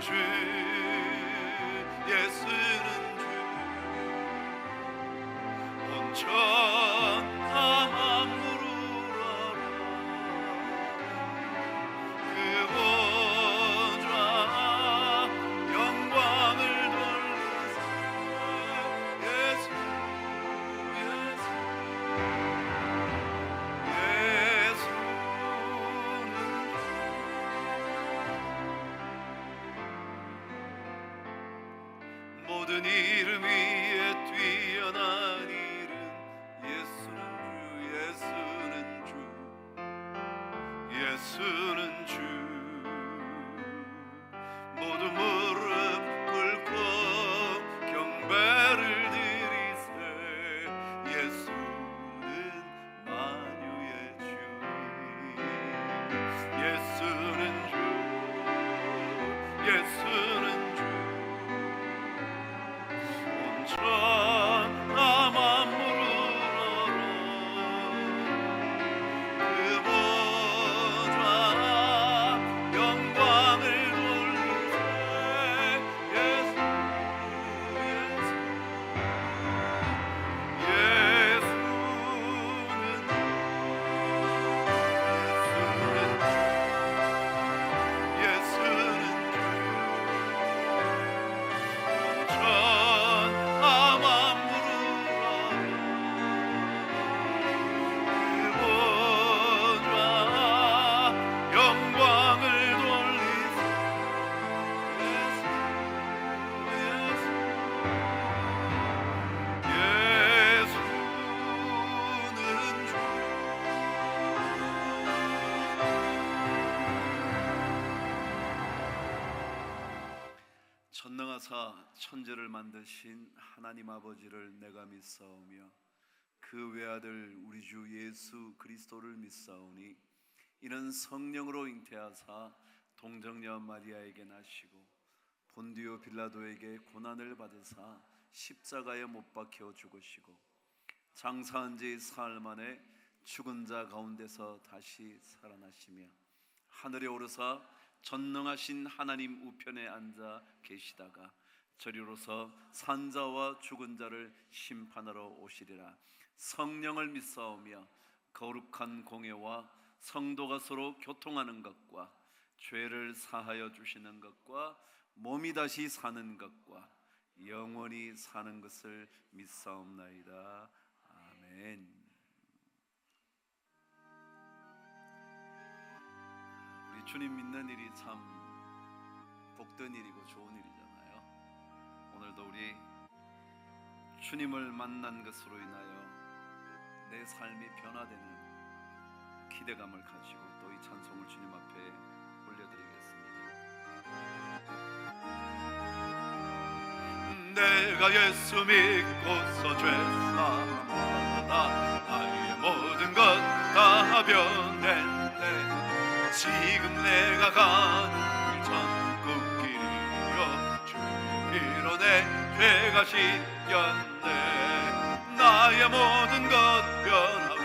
주 예수는 주 온전한 만물을 알아 그 보좌 영광을 돌리사 예수 모든 이름 위에 뛰어난 이름 예수는 주 예수는 주 모두 무릎 꿇고 경배를 드리세 예수는 만유의 주님 예수는 주 예수는 온전한 만물을 알아 그 보좌 영광을 돌리세 예수는 전능하사 천지를 만드신 하나님 아버지를 내가 믿사오며 그 외아들 우리 주 예수 그리스도를 믿사오니 이는 성령으로 잉태하사 동정녀 마리아에게 나시고 본디오 빌라도에게 고난을 받으사 십자가에 못 박혀 죽으시고 장사한 지 사흘 만에 죽은 자 가운데서 다시 살아나시며 하늘에 오르사 전능하신 하나님 우편에 앉아 계시다가 저리로서 산자와 죽은 자를 심판하러 오시리라. 성령을 믿사오며 거룩한 공예와 성도가 서로 교통하는 것과 죄를 사하여 주시는 것과 몸이 다시 사는 것과 영원히 사는 것을 믿사옵나이다. 아멘. 우리 주님 믿는 일이 참 복된 일이고 좋은 일이잖아요. 오늘도 우리 주님을 만난 것으로 인하여 내 삶이 변화되는 기대감을 가지고 또 이 찬송을 주님 앞에 올려드리겠습니다. 내가 예수 믿고서 죄 사함받아 나의 모든 것 다 변했네. 지금 내가 가는 길 천국 길이여 주의 피로 내 죄가 씻겼네. 나의 모든 것 변하고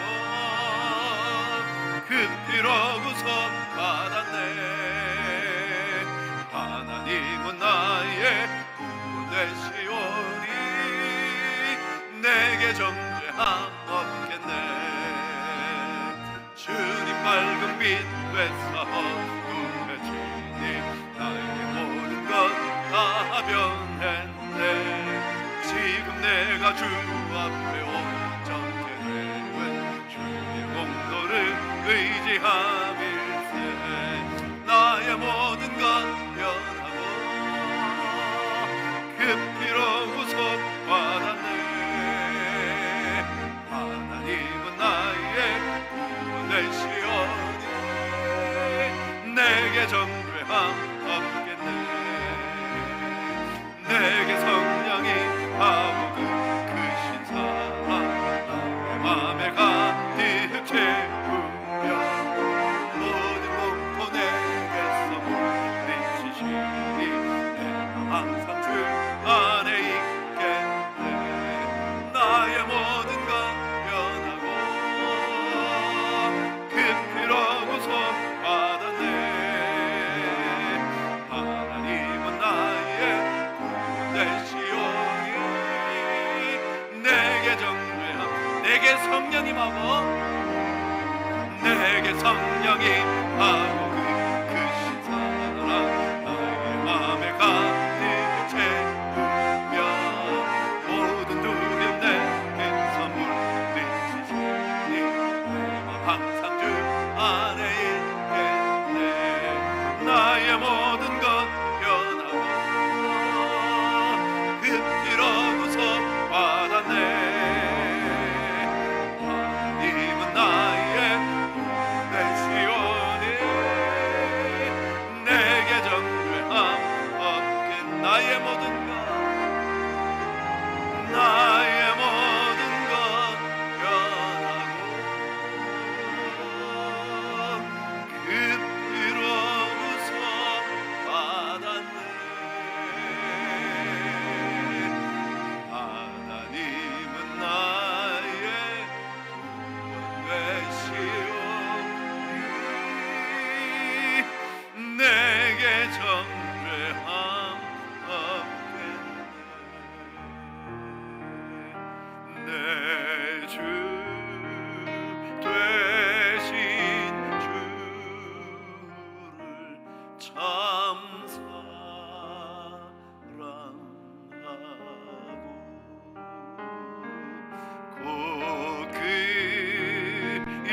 그 피로 구속받았네. 하나님은 나의 구원되시오니 내게 정죄함 없겠네. 주님 맑은 빛 되사 어둠의 주님 나의 모든 것 다 변했네. 지금 내가 주 앞에 온전케 되면 주의 공로를 의지함일세. 나의 모든 것 변하고 그 피로 구속받았네. 하나님은 나의 구원되시오니 내게 정죄함 없겠네. 내게 성령이 하고 크신 사랑 나의 맘에 가득 채우며 모든 공포 내게서 물리치시니 내가 항상 주 안에 있겠네. 나의 모든 것 변하고 그 피로 구속받았네. 성령이 하고 크신 사랑 나의 맘에 가득 채우며 모든 두려움 내게 선물 비치시니 내 맘 항상 주 안에 있겠네. 나의 모든 것 변하고 그 피로 구속 받았네. 하나님은 나의 구원이시오니 내게 정죄함 없게 나의 모든 것 변하고 그 피로 구속 받았네. 하나님은 나의 구원 되시오니 내게 정죄함 없겠네. 내 주 되신 주를 참 사랑하고 곧 그에게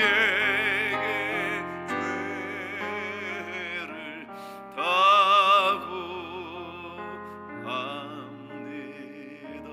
죄를 다고 합니다.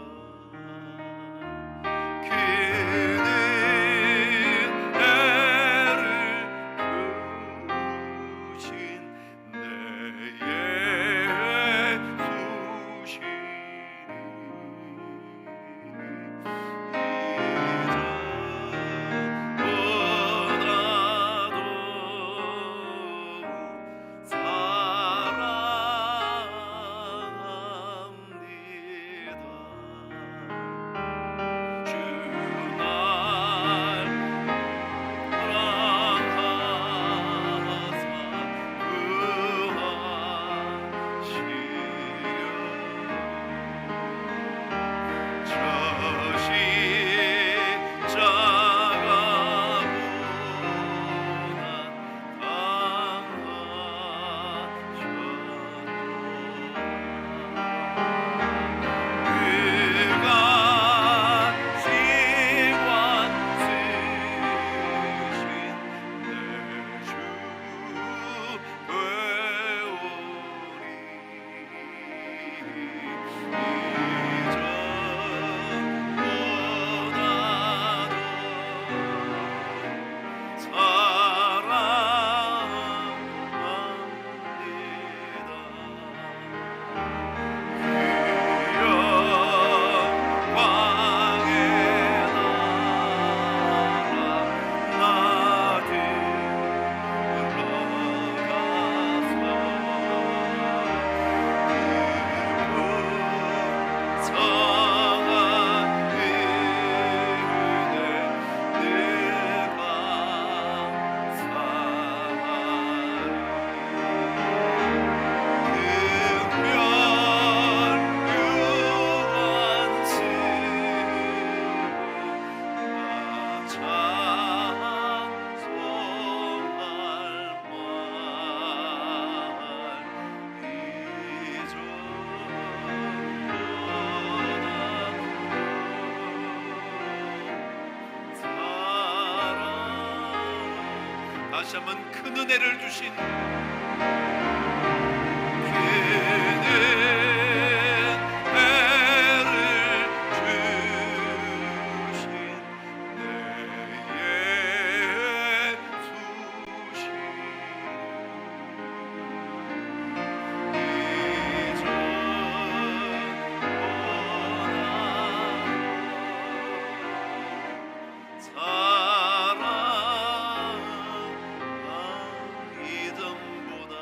그는 애를 주신 내의 다시 한번 큰 은혜를 주신 사랑 이전보다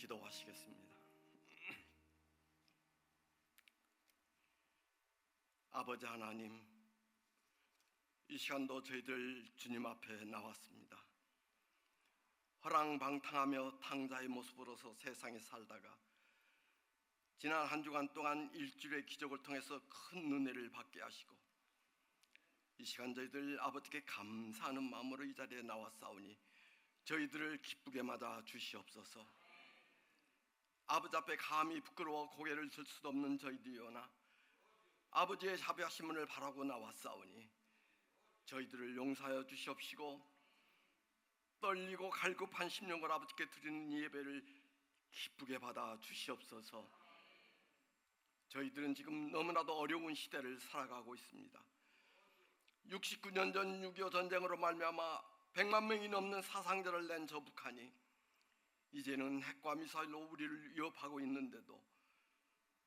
기도하시겠습니다. 아버지 하나님, 이 시간도 저희들 주님 앞에 나왔습니다. 허랑방탕하며 탕자의 모습으로서 세상에 살다가 지난 한 주간 동안 일주일의 기적을 통해서 큰 은혜를 받게 하시고 이 시간 저희들 아버지께 감사하는 마음으로 이 자리에 나왔사오니 저희들을 기쁘게 맞아 주시옵소서. 아버지 앞에 감히 부끄러워 고개를 들 수도 없는 저희들이오나 아버지의 자비하심을 바라고 나왔사오니 저희들을 용서하여 주시옵시고 떨리고 갈급한 심령을 아버지께 드리는 예배를 기쁘게 받아 주시옵소서. 저희들은 지금 너무나도 어려운 시대를 살아가고 있습니다. 69년 전 6.25 전쟁으로 말미암아 100만 명이 넘는 사상자를 낸 저 북한이 이제는 핵과 미사일로 우리를 위협하고 있는데도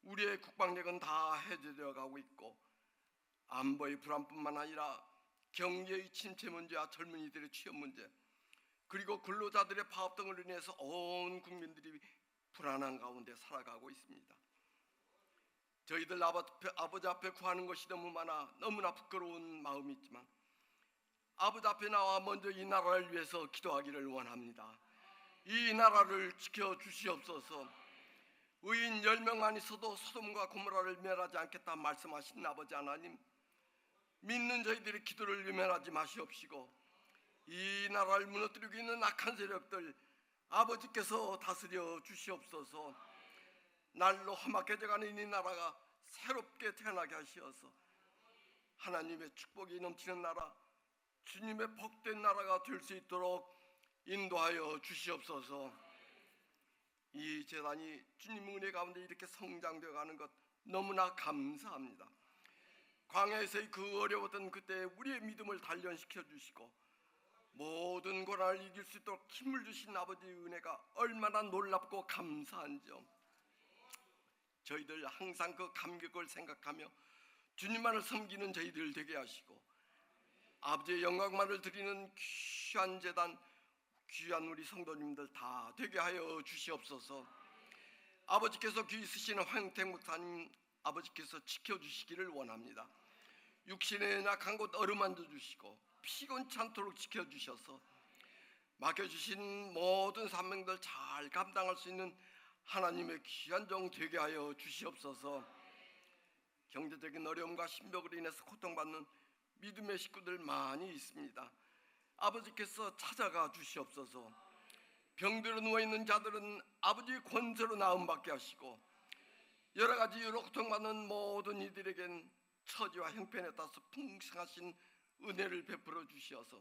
우리의 국방력은 다 해제되어 가고 있고 안보의 불안뿐만 아니라 경제의 침체 문제와 젊은이들의 취업 문제 그리고 근로자들의 파업 등으로 인해서 온 국민들이 불안한 가운데 살아가고 있습니다. 저희들 아버지 앞에 구하는 것이 너무 많아 너무나 부끄러운 마음이 있지만 아버지 앞에 나와 먼저 이 나라를 위해서 기도하기를 원합니다. 이 나라를 지켜주시옵소서. 의인 10명만 있어도 소돔과 고모라를 멸하지 않겠다 말씀하신 아버지 하나님, 믿는 저희들의 기도를 외면하지 마시옵시고 이 나라를 무너뜨리고 있는 악한 세력들 아버지께서 다스려 주시옵소서. 날로 험악해져가는 이 나라가 새롭게 태어나게 하시어서 하나님의 축복이 넘치는 나라, 주님의 복된 나라가 될 수 있도록 인도하여 주시옵소서. 이 재단이 주님 은혜 가운데 이렇게 성장되어 가는 것 너무나 감사합니다. 광야에서의 그 어려웠던 그때 우리의 믿음을 단련시켜 주시고 모든 고난을 이길 수 있도록 힘을 주신 아버지의 은혜가 얼마나 놀랍고 감사한지요. 저희들 항상 그 감격을 생각하며 주님만을 섬기는 저희들 되게 하시고 아버지의 영광만을 드리는 귀한 재단, 귀한 우리 성도님들 다 되게 하여 주시옵소서. 아버지께서 귀 있으시는 황택 목사님 아버지께서 지켜주시기를 원합니다. 육신의 약한 곳 어루만져 주시고 피곤치 않도록 지켜주셔서 맡겨주신 모든 사명들 잘 감당할 수 있는 하나님의 귀한 종 되게 하여 주시옵소서. 경제적인 어려움과 신벽으로 인해서 고통받는 믿음의 식구들 많이 있습니다. 아버지께서 찾아가 주시옵소서. 병들어 누워있는 자들은 아버지의 권세로 나음받게 하시고 여러 가지 이유로 고통받는 모든 이들에겐 처지와 형편에 따라서 풍성하신 은혜를 베풀어 주시어서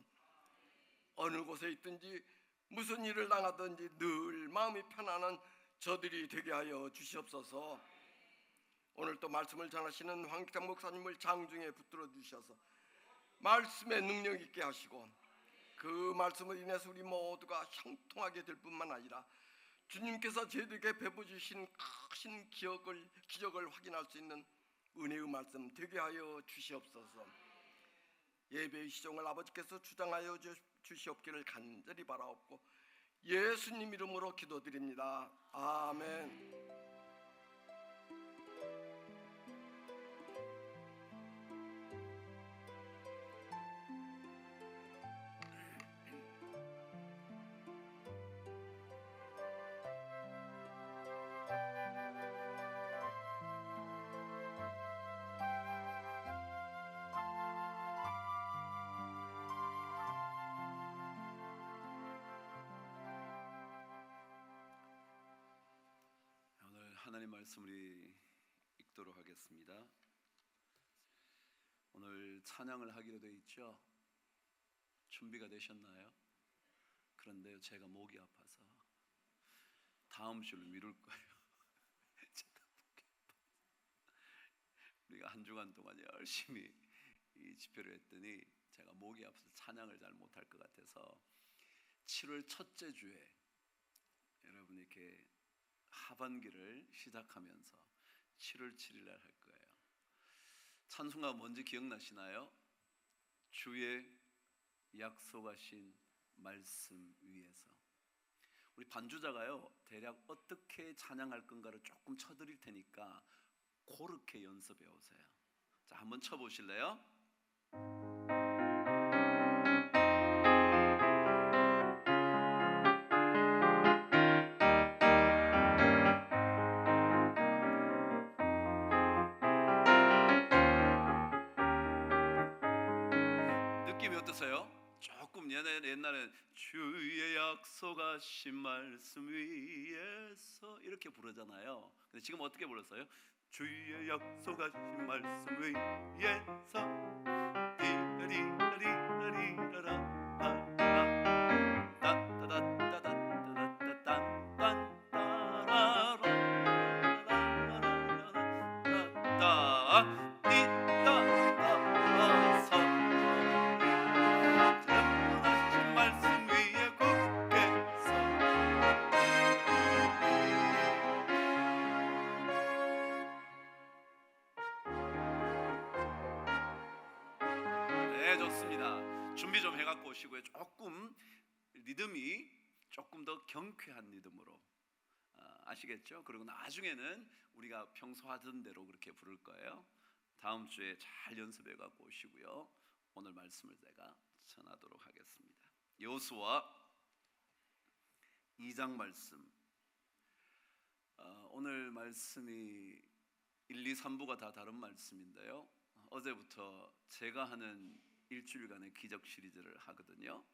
어느 곳에 있든지 무슨 일을 당하든지 늘 마음이 편안한 저들이 되게 하여 주시옵소서. 오늘 또 말씀을 전하시는 황기찬 목사님을 장중에 붙들어 주셔서 말씀의 능력 있게 하시고 그 말씀을 인해서 우리 모두가 형통하게 될 뿐만 아니라 주님께서 저희들에게 베푸주신 큰 기적을 확인할 수 있는 은혜의 말씀 되게 하여 주시옵소서. 예배의 시종을 아버지께서 주장하여 주시옵기를 간절히 바라옵고 예수님 이름으로 기도드립니다. 아멘. 하나님 말씀 우리 읽도록 하겠습니다. 오늘 찬양을 하기로 되어 있죠. 준비가 되셨나요? 그런데 제가 목이 아파서 다음 주를 미룰 거예요. 우리가 한 주간 동안 열심히 이 집회를 했더니 제가 목이 아파서 찬양을 잘 못할 것 같아서 7월 첫째 주에 여러분 이렇게 하반기를 시작하면서 7월 7일 날 할 거예요. 찬송가 뭔지 기억나시나요? 주의 약속하신 말씀 위에서. 우리 반주자가요 대략 어떻게 찬양할 건가를 조금 쳐드릴 테니까 그렇게 연습해 오세요. 자, 한번 쳐보실래요? 느낌이 어떠세요? 조금 옛날엔 주의 약속하신 말씀 위에서 이렇게 부르잖아요. 근데 지금 어떻게 불렀어요? 주의 약속하신 말씀 위에서 디라리라리라리라라 네, 좋습니다. 준비 좀 해갖고 오시고요. 조금 리듬이 조금 더 경쾌한 리듬으로 아시겠죠? 그리고 나중에는 우리가 평소 하던 대로 그렇게 부를 거예요. 다음 주에 잘 연습해 갖고 오시고요. 오늘 말씀을 제가 전하도록 하겠습니다. 여호수아 2장 말씀. 오늘 말씀이 1, 2, 3부가 다 다른 말씀인데요. 어제부터 제가 하는 일주일간의 기적 시리즈를 하거든요.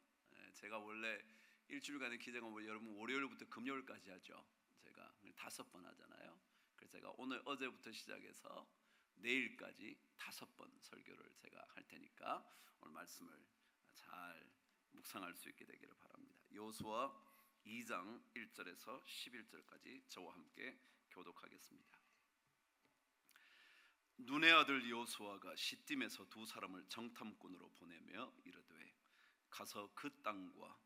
제가 원래 일주일간의 기적은 여러분 월요일부터 금요일까지 하죠. 제가 5번 하잖아요. 그래서 제가 오늘 어제부터 시작해서 내일까지 5번 설교를 제가 할 테니까 오늘 말씀을 잘 묵상할 수 있게 되기를 바랍니다. 여호수아 2장 1절에서 11절까지 저와 함께 교독하겠습니다. 눈의 아들 여호수아가 시딤에서 2사람을 정탐꾼으로 보내며 이르되 가서 그 땅과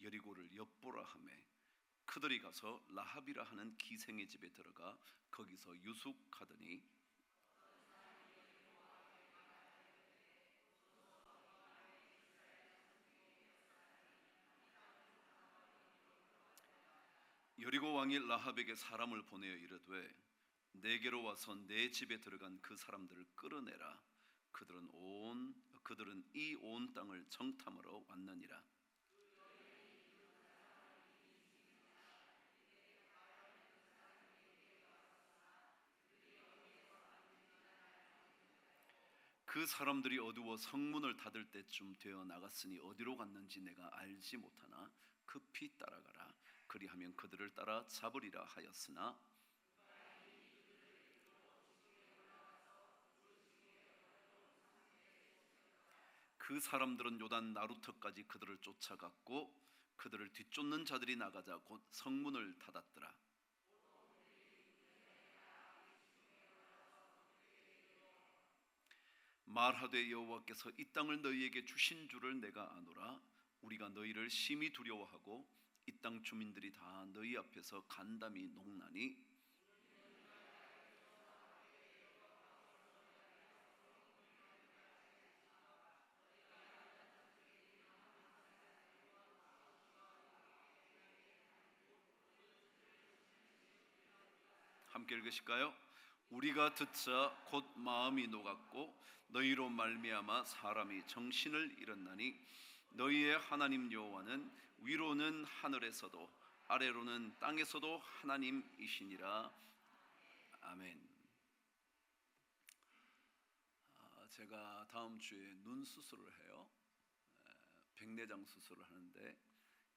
여리고를 엿보라 하매 그들이 가서 라합이라 하는 기생의 집에 들어가 거기서 유숙하더니 여리고 왕이 라합에게 사람을 보내어 이르되 내게로 와서 내 집에 들어간 그 사람들을 끌어내라. 그들은 이 온 땅을 정탐하러 왔느니라. 그 사람들이 어두워 성문을 닫을 때쯤 되어 나갔으니 어디로 갔는지 내가 알지 못하나 급히 따라가라. 그리하면 그들을 따라 잡으리라 하였으나 그 사람들은 요단 나루터까지 그들을 쫓아갔고 그들을 뒤쫓는 자들이 나가자 곧 성문을 닫았더라. 말하되 여호와께서 이 땅을 너희에게 주신 줄을 내가 아노라. 우리가 너희를 심히 두려워하고 이 땅 주민들이 다 너희 앞에서 간담이 녹나니 함께 읽으실까요? 우리가 듣자 곧 마음이 녹았고 너희로 말미암아 사람이 정신을 잃었나니 너희의 하나님 여호와는 위로는 하늘에서도 아래로는 땅에서도 하나님이시니라. 아멘. 제가 다음 주에 눈 수술을 해요. 백내장 수술을 하는데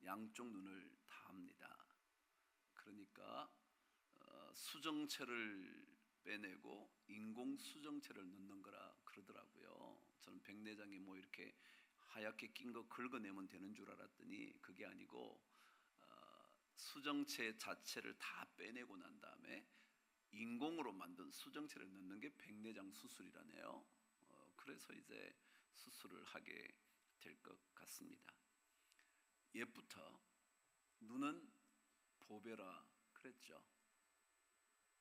양쪽 눈을 다 합니다. 그러니까 수정체를 빼내고 인공 수정체를 넣는 거라 그러더라고요. 저는 백내장이 뭐 이렇게 하얗게 낀 거 긁어내면 되는 줄 알았더니 그게 아니고 수정체 자체를 다 빼내고 난 다음에 인공으로 만든 수정체를 넣는 게 백내장 수술이라네요. 그래서 이제 수술을 하게 될 것 같습니다. 옛부터 눈은 보배라 그랬죠.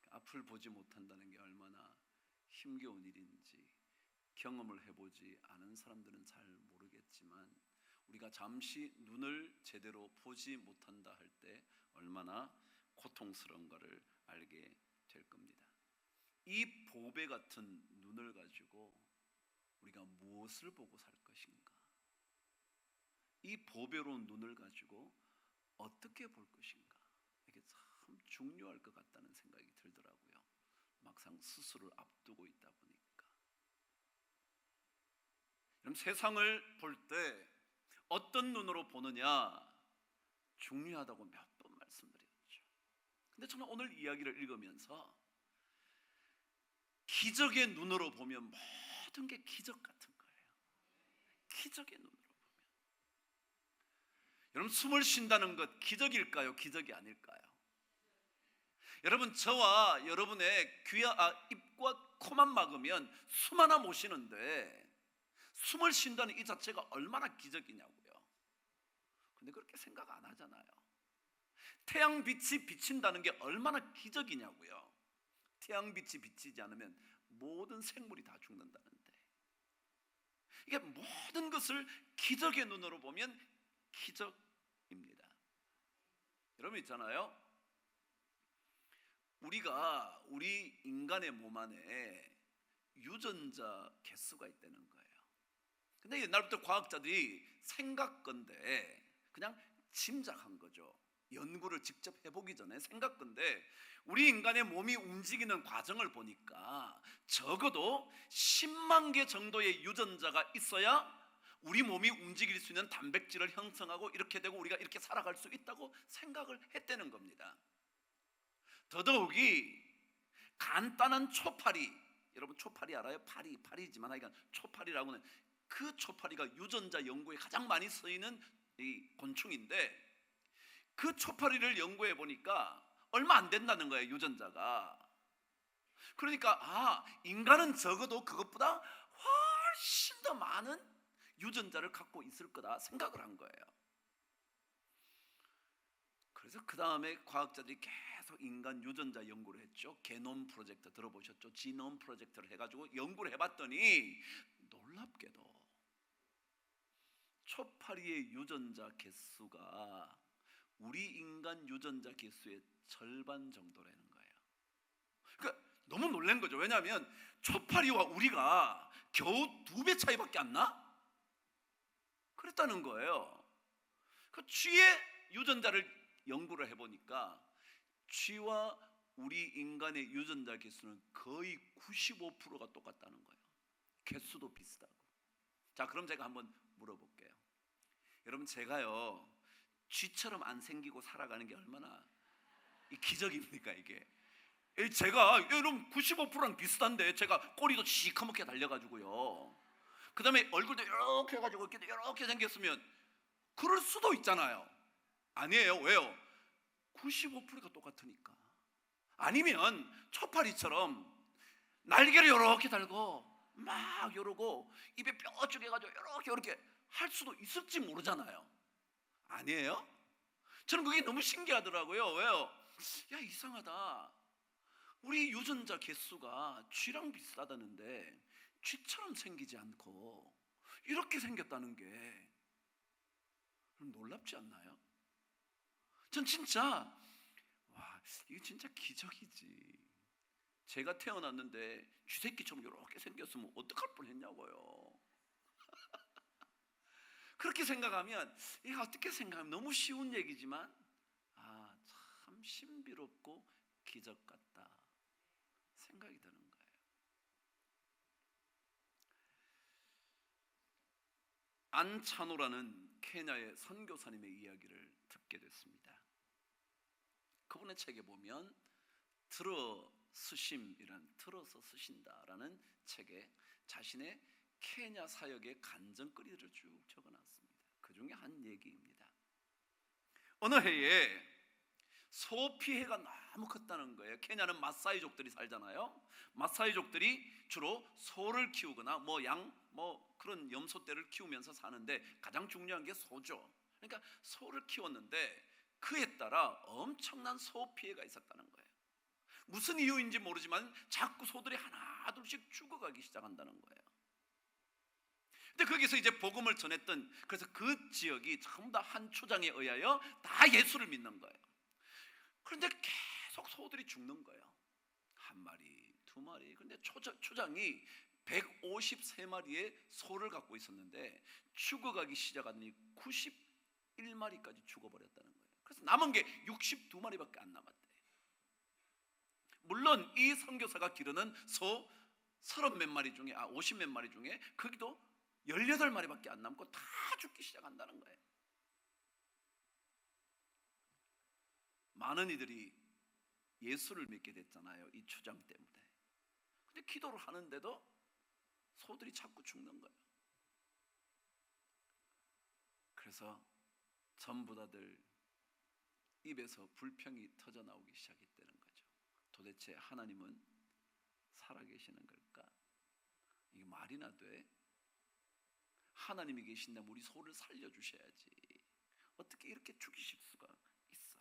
앞을 보지 못한다는 게 얼마나 힘겨운 일인지 경험을 해보지 않은 사람들은 잘 모르겠지만 우리가 잠시 눈을 제대로 보지 못한다 할 때 얼마나 고통스러운가를 알게 될 겁니다. 이 보배 같은 눈을 가지고 우리가 무엇을 보고 살 것인가? 이 보배로운 눈을 가지고 어떻게 볼 것인가? 이게 참 중요할 것 같다는 생각이 들더라고요. 막상 스스로를 앞두고 있다 보니까. 그럼 세상을 볼 때 어떤 눈으로 보느냐 중요하다고 몇 번 말씀드렸죠. 근데 저는 오늘 이야기를 읽으면서 기적의 눈으로 보면 모든 게 기적 같은 거예요. 기적의 눈으로 보면. 여러분, 숨을 쉰다는 것 기적일까요? 기적이 아닐까요? 여러분, 저와 여러분의 입과 코만 막으면 숨 하나 못 쉬는데 숨을 쉰다는 이 자체가 얼마나 기적이냐고요. 근데 그렇게 생각 안 하잖아요. 태양빛이 비친다는 게 얼마나 기적이냐고요. 태양빛이 비치지 않으면 모든 생물이 다 죽는다는데, 이게 모든 것을 기적의 눈으로 보면 기적입니다. 여러분 있잖아요, 우리 인간의 몸 안에 유전자 개수가 있다는 거예요. 근데 옛날부터 과학자들이 생각건데 그냥 짐작한 거죠. 연구를 직접 해보기 전에 생각건데 우리 인간의 몸이 움직이는 과정을 보니까 적어도 10만 개 정도의 유전자가 있어야 우리 몸이 움직일 수 있는 단백질을 형성하고 이렇게 되고 우리가 이렇게 살아갈 수 있다고 생각을 했다는 겁니다. 더더욱이 간단한 초파리, 여러분 초파리 알아요? 파리지만 하여간 초파리라고는 그 초파리가 유전자 연구에 가장 많이 쓰이는 이 곤충인데, 그 초파리를 연구해 보니까 얼마 안 된다는 거예요, 유전자가. 그러니까 인간은 적어도 그것보다 훨씬 더 많은 유전자를 갖고 있을 거다 생각을 한 거예요. 그래서 그 다음에 과학자들이 계속 인간 유전자 연구를 했죠. 게놈 프로젝트 들어보셨죠? 지놈 프로젝트를 해가지고 연구를 해봤더니 놀랍게도 초파리의 유전자 개수가 우리 인간 유전자 개수의 절반 정도라는 거예요. 그러니까 너무 놀란 거죠. 왜냐하면 초파리와 우리가 겨우 2배 차이밖에 안 나? 그랬다는 거예요. 그 쥐의 유전자를 연구를 해보니까 쥐와 우리 인간의 유전자 개수는 거의 95%가 똑같다는 거예요. 개수도 비슷하고. 자, 그럼 제가 한번 물어볼게요. 여러분, 제가요 쥐처럼 안 생기고 살아가는 게 얼마나 기적입니까 이게? 제가 여러분 95%랑 비슷한데 제가 꼬리도 시커멓게 달려가지고요, 그 다음에 얼굴도 이렇게 해가지고 이렇게 생겼으면 그럴 수도 있잖아요. 아니에요. 왜요? 95%가 똑같으니까. 아니면 초파리처럼 날개를 이렇게 달고 막 이러고 입에 뼈쭉 해가지고 이렇게 할 수도 있을지 모르잖아요. 아니에요? 저는 그게 너무 신기하더라고요. 왜요? 야, 이상하다. 우리 유전자 개수가 쥐랑 비슷하다는데 쥐처럼 생기지 않고 이렇게 생겼다는 게 놀랍지 않나요? 전 진짜 이게 진짜 기적이지. 제가 태어났는데 쥐새끼처럼 이렇게 생겼으면 어떡할 뻔했냐고요. 그렇게 생각하면, 이게 어떻게 생각하면 너무 쉬운 얘기지만 참 신비롭고 기적 같다 생각이 드는 거예요. 안차노라는 케냐의 선교사님의 이야기를 듣게 됐습니다. 그분의 책에 보면 들어서 쓰신다라는 책에 자신의 케냐 사역의 간증거리를 쭉 적어놨습니다. 그 중에 한 얘기입니다. 어느 해에 소 피해가 너무 컸다는 거예요. 케냐는 마사이족들이 살잖아요. 마사이족들이 주로 소를 키우거나 양 그런 염소떼를 키우면서 사는데 가장 중요한 게 소죠. 그러니까 소를 키웠는데 그에 따라 엄청난 소 피해가 있었다는 거예요. 무슨 이유인지 모르지만 자꾸 소들이 하나 둘씩 죽어가기 시작한다는 거예요. 근데 거기서 이제 복음을 전했던, 그래서 그 지역이 전부 다 한 초장에 의하여 다 예수를 믿는 거예요. 그런데 계속 소들이 죽는 거예요. 한 마리, 두 마리. 그런데 초장이 153마리의 소를 갖고 있었는데 죽어가기 시작하더니 91마리까지 죽어버렸다는 거예요. 그래서 남은 게 62마리밖에 안 남았대. 물론 이 선교사가 기르는 소 30몇 마리 중에 50몇 마리 중에 거기도 18마리밖에 안 남고 다 죽기 시작한다는 거예요. 많은 이들이 예수를 믿게 됐잖아요, 이 추장 때문에. 근데 기도를 하는데도 소들이 자꾸 죽는 거예요. 그래서 전부 다들 입에서 불평이 터져 나오기 시작했다는 거죠. 도대체 하나님은 살아계시는 걸까? 이게 말이나 돼? 하나님이 계신다면 우리 소를 살려주셔야지. 어떻게 이렇게 죽이실 수가 있어?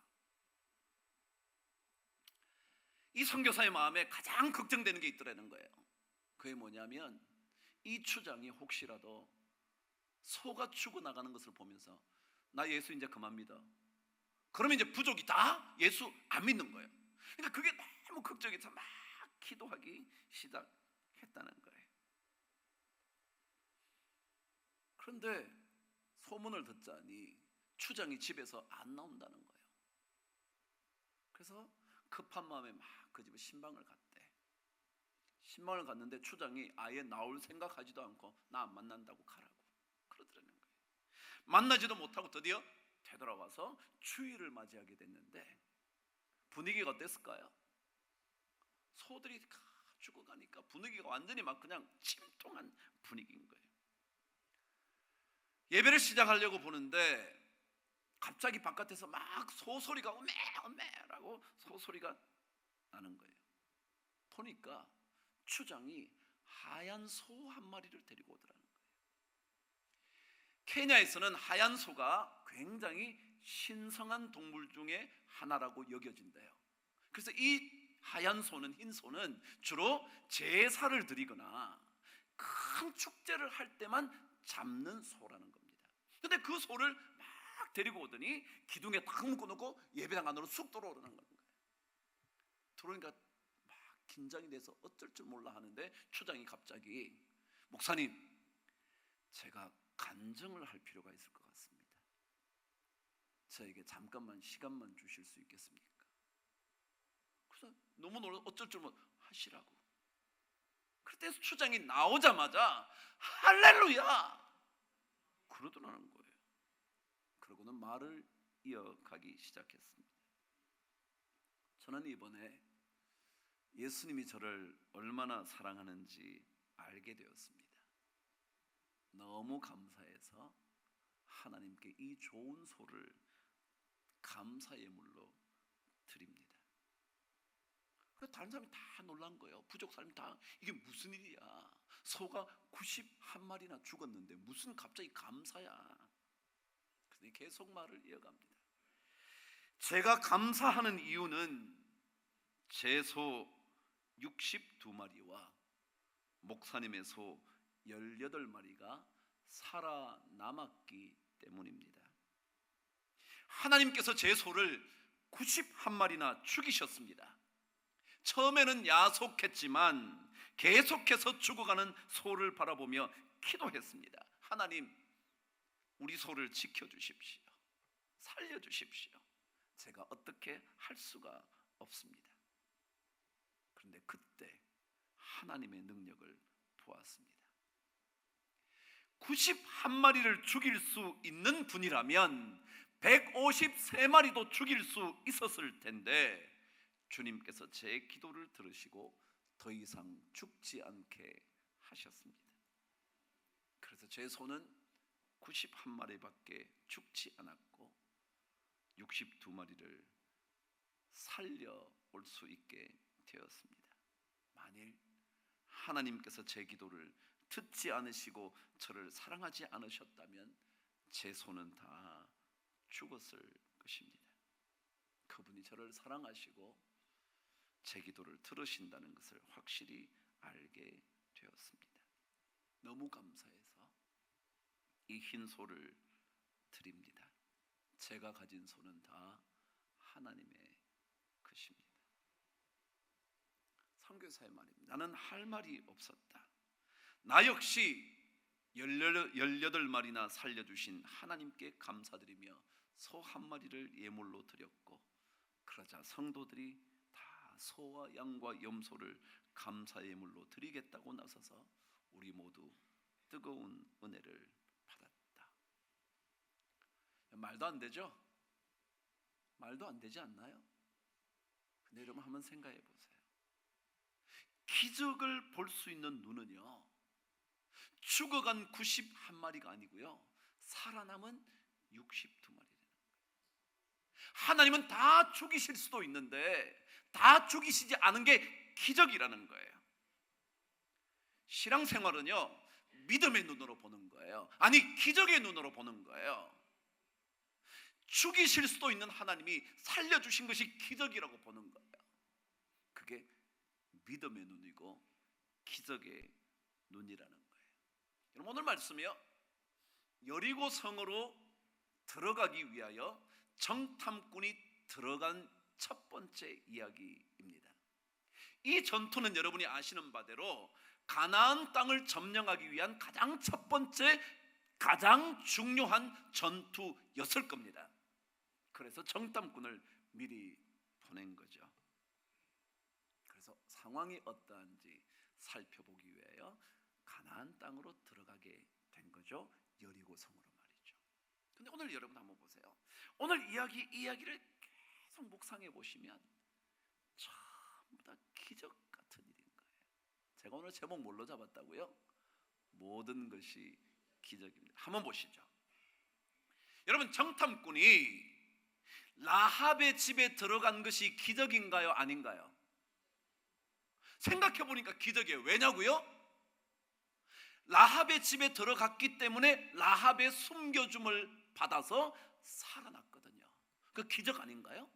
이 선교사의 마음에 가장 걱정되는 게 있더라는 거예요. 그게 뭐냐면 이 추장이 혹시라도 소가 죽어나가는 것을 보면서 나 예수 이제 그만 믿어. 그러면 이제 부족이 다 예수 안 믿는 거예요. 그러니까 그게 너무 걱정해서 막 기도하기 시작했다는 거예요. 그런데 소문을 듣자니 추장이 집에서 안 나온다는 거예요. 그래서 급한 마음에 막 그 집에 신방을 갔대. 신방을 갔는데 추장이 아예 나올 생각하지도 않고 나 안 만난다고 가라고 그러더라는 거예요. 만나지도 못하고 드디어 되돌아와서 주일을 맞이하게 됐는데 분위기가 어땠을까요? 소들이 다 죽어가니까 분위기가 완전히 막 그냥 침통한 분위기인 거예요. 예배를 시작하려고 보는데 갑자기 바깥에서 막 소소리가 우메우메라고 소소리가 나는 거예요. 보니까 추장이 하얀 소 한 마리를 데리고 오더라는 거예요. 케냐에서는 하얀 소가 굉장히 신성한 동물 중에 하나라고 여겨진대요. 그래서 이 하얀 소는, 흰 소는 주로 제사를 드리거나 큰 축제를 할 때만 잡는 소라는 겁니다. 근데 그 소를 막 데리고 오더니 기둥에 딱 묶어놓고 예배당 안으로 쑥 들어오라는 거예요. 들어오니까 막 긴장이 돼서 어쩔 줄 몰라 하는데 추장이 갑자기 목사님, 제가 간증을 할 필요가 있을 것 같습니다. 저에게 잠깐만 시간만 주실 수 있겠습니까? 그래서 너무 놀라 어쩔 줄 몰라 하시라고. 그때 추장이 나오자마자 할렐루야 그러더라는 거예요. 그러고는 말을 이어가기 시작했습니다. 저는 이번에 예수님이 저를 얼마나 사랑하는지 알게 되었습니다. 너무 감사해서 하나님께 이 좋은 소를 감사 예물로 드립니다. 다른 사람이 다 놀란 거예요. 부족 사람이 다 이게 무슨 일이야? 소가 91마리나 죽었는데 무슨 갑자기 감사야? 그래서 계속 말을 이어갑니다. 제가 감사하는 이유는 제 소 62마리와 목사님의 소 18마리가 살아남았기 때문입니다. 하나님께서 제 소를 91마리나 죽이셨습니다. 처음에는 야속했지만 계속해서 죽어가는 소를 바라보며 기도했습니다. 하나님, 우리 소를 지켜주십시오. 살려주십시오. 제가 어떻게 할 수가 없습니다. 그런데 그때 하나님의 능력을 보았습니다. 91마리를 죽일 수 있는 분이라면 153마리도 죽일 수 있었을 텐데 주님께서 제 기도를 들으시고 더 이상 죽지 않게 하셨습니다. 그래서 제 소는 91마리밖에 죽지 않았고 62마리를 살려올 수 있게 되었습니다. 만일 하나님께서 제 기도를 듣지 않으시고 저를 사랑하지 않으셨다면 제 소는 다 죽었을 것입니다. 그분이 저를 사랑하시고 제 기도를 들으신다는 것을 확실히 알게 되었습니다. 너무 감사해서 이 흰 소를 드립니다. 제가 가진 소는 다 하나님의 크십니다. 선교사의 말입니다. 나는 할 말이 없었다. 나 역시 18마리나 살려주신 하나님께 감사드리며 소 한 마리를 예물로 드렸고, 그러자 성도들이 다 소와 양과 염소를 감사 예물로 드리겠다고 나서서 우리 모두 뜨거운 은혜를 받았다. 말도 안 되죠? 말도 안 되지 않나요? 근데 여러분 한번 생각해 보세요. 기적을 볼 수 있는 눈은요, 죽어간 91마리가 아니고요, 살아남은 62마리라는 거예요. 하나님은 다 죽이실 수도 있는데 다 죽이시지 않은 게 기적이라는 거예요. 신앙생활은요, 믿음의 눈으로 보는 거예요. 아니, 기적의 눈으로 보는 거예요. 죽이실 수도 있는 하나님이 살려주신 것이 기적이라고 보는 거예요. 그게 믿음의 눈이고 기적의 눈이라는 거예요. 여러분, 오늘 말씀이요, 여리고 성으로 들어가기 위하여 정탐꾼이 들어간 첫 번째 이야기입니다. 이 전투는 여러분이 아시는 바대로 가나안 땅을 점령하기 위한 가장 첫 번째, 가장 중요한 전투였을 겁니다. 그래서 정탐꾼을 미리 보낸 거죠. 그래서 상황이 어떠한지 살펴보기 위하여 가나안 땅으로 들어가게 된 거죠. 여리고 성으로 말이죠. 근데 오늘 여러분 한번 보세요. 오늘 이야기를 계속 묵상해 보시면 전부 다 기적 같은 일인 거예요. 제가 오늘 제목 뭘로 잡았다고요? 모든 것이 기적입니다. 한번 보시죠. 여러분, 정탐꾼이 라합의 집에 들어간 것이 기적인가요? 아닌가요? 생각해 보니까 기적이에요. 왜냐고요? 라합의 집에 들어갔기 때문에 라합의 숨겨줌을 받아서 살아났거든요. 그 기적 아닌가요?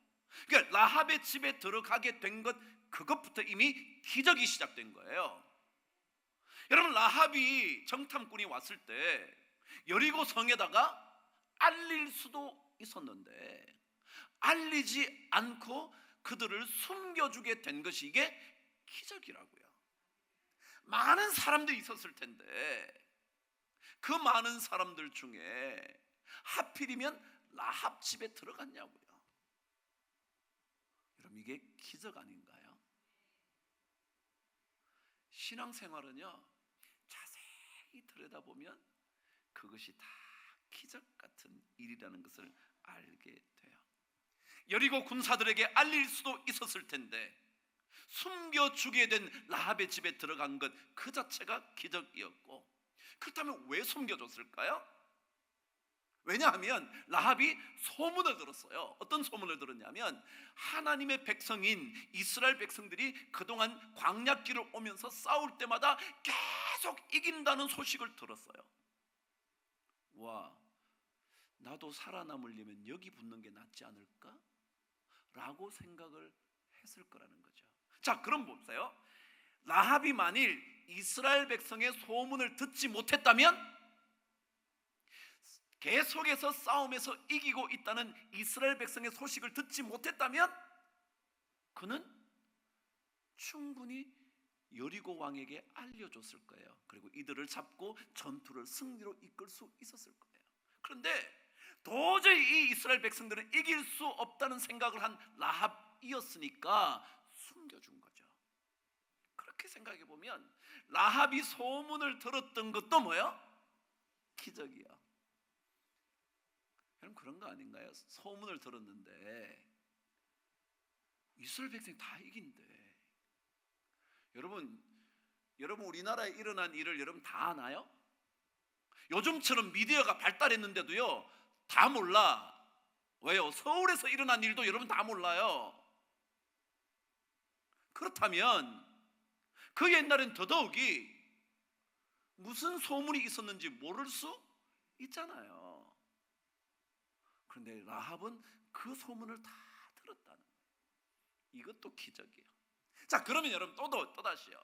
그러니까 라합의 집에 들어가게 된 것, 그것부터 이미 기적이 시작된 거예요. 여러분, 라합이 정탐꾼이 왔을 때 여리고 성에다가 알릴 수도 있었는데 알리지 않고 그들을 숨겨주게 된 것이 이게 기적이라고요. 많은 사람들이 있었을 텐데 그 많은 사람들 중에 하필이면 라합 집에 들어갔냐고요. 여러분, 이게 기적 아닌가요? 신앙생활은요, 자세히 들여다보면 그것이 다 기적 같은 일이라는 것을 알게 돼요. 여리고 군사들에게 알릴 수도 있었을 텐데 숨겨주게 된 라합의 집에 들어간 것 그 자체가 기적이었고, 그렇다면 왜 숨겨줬을까요? 왜냐하면 라합이 소문을 들었어요. 어떤 소문을 들었냐면 하나님의 백성인 이스라엘 백성들이 그동안 광야길을 오면서 싸울 때마다 계속 이긴다는 소식을 들었어요. 와, 나도 살아남으려면 여기 붙는 게 낫지 않을까? 라고 생각을 했을 거라는 거죠. 자, 그럼 보세요. 라합이 만일 이스라엘 백성의 소문을 듣지 못했다면, 계속해서 싸움에서 이기고 있다는 이스라엘 백성의 소식을 듣지 못했다면, 그는 충분히 여리고 왕에게 알려줬을 거예요. 그리고 이들을 잡고 전투를 승리로 이끌 수 있었을 거예요. 그런데 도저히 이 이스라엘 백성들은 이길 수 없다는 생각을 한 라합이었으니까 숨겨준 거죠. 그렇게 생각해 보면 라합이 소문을 들었던 것도 뭐예요? 기적이야. 여러분, 그런 거 아닌가요? 소문을 들었는데 이스라엘 백성이 다 이긴대. 여러분 우리나라에 일어난 일을 여러분 다 아나요? 요즘처럼 미디어가 발달했는데도요, 다 몰라. 왜요? 서울에서 일어난 일도 여러분 다 몰라요. 그렇다면 그 옛날엔 더더욱이 무슨 소문이 있었는지 모를 수 있잖아요. 그런데 라합은 그 소문을 다 들었다는 거예요. 이것도 기적이에요. 자, 그러면 여러분 또다시요,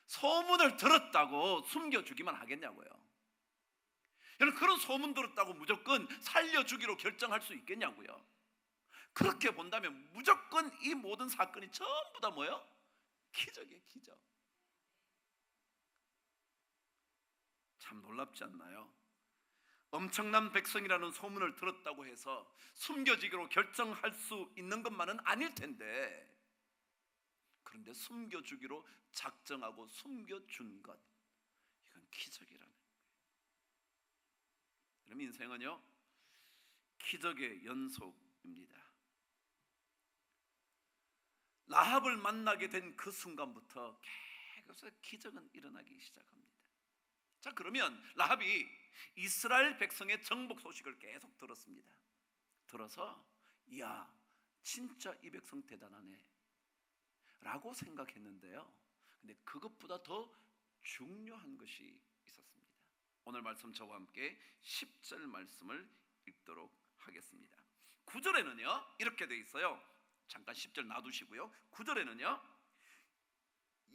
소문을 들었다고 숨겨주기만 하겠냐고요? 여러분, 그런 소문 들었다고 무조건 살려주기로 결정할 수 있겠냐고요? 그렇게 본다면 무조건 이 모든 사건이 전부 다 뭐예요? 기적이에요, 기적. 참 놀랍지 않나요? 엄청난 백성이라는 소문을 들었다고 해서 숨겨지기로 결정할 수 있는 것만은 아닐 텐데, 그런데 숨겨주기로 작정하고 숨겨준 것, 이건 기적이라는 거예요. 그럼 인생은요, 기적의 연속입니다. 라합을 만나게 된 그 순간부터 계속 기적은 일어나기 시작합니다. 자, 그러면 라합이 이스라엘 백성의 정복 소식을 계속 들었습니다. 들어서 이야, 진짜 이 백성 대단하네 라고 생각했는데요, 근데 그것보다 더 중요한 것이 있었습니다. 오늘 말씀 저와 함께 10절 말씀을 읽도록 하겠습니다. 9절에는요 이렇게 돼 있어요. 잠깐 10절 놔두시고요. 9절에는요